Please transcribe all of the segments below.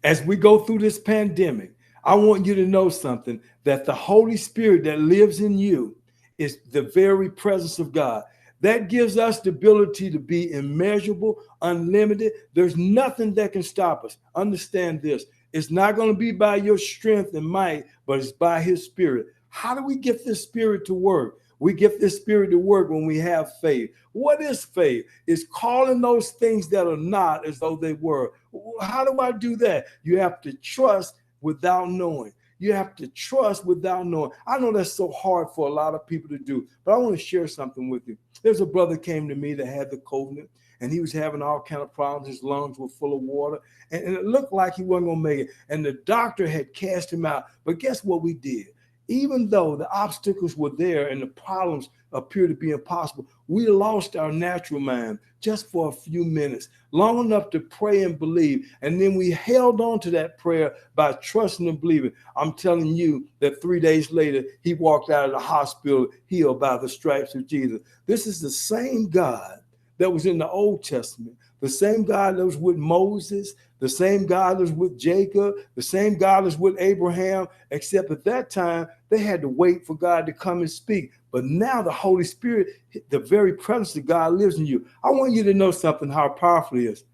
As we go through this pandemic, I want you to know something, that the Holy Spirit that lives in you is the very presence of God. That gives us the ability to be immeasurable, unlimited. There's nothing that can stop us. Understand this. It's not going to be by your strength and might, but it's by his spirit. How do we get this spirit to work? We get this spirit to work when we have faith. What is faith? It's calling those things that are not as though they were. How do I do that? You have to trust without knowing. You have to trust without knowing. I know that's so hard for a lot of people to do, but I want to share something with you. There's a brother came to me that had the COVID, and he was having all kind of problems. His lungs were full of water, and it looked like he wasn't going to make it. And the doctor had cast him out. But guess what we did? Even though the obstacles were there and the problems appear to be impossible, we lost our natural mind just for a few minutes, long enough to pray and believe. And then we held on to that prayer by trusting and believing. I'm telling you that 3 days later, he walked out of the hospital healed by the stripes of Jesus. This is the same God that was in the Old Testament, the same God that was with Moses, the same God that was with Jacob, the same God that was with Abraham, except at that time, they had to wait for God to come and speak. But now the Holy Spirit, the very presence of God lives in you. I want you to know something, how powerful it is.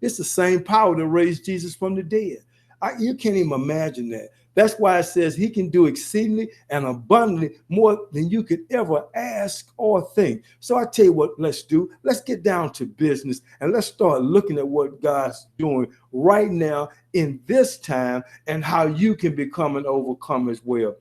It's the same power that raised Jesus from the dead. You can't even imagine that. That's why it says he can do exceedingly and abundantly more than you could ever ask or think. So I tell you what, let's do. Let's get down to business and let's start looking at what God's doing right now in this time and how you can become an overcomer as well.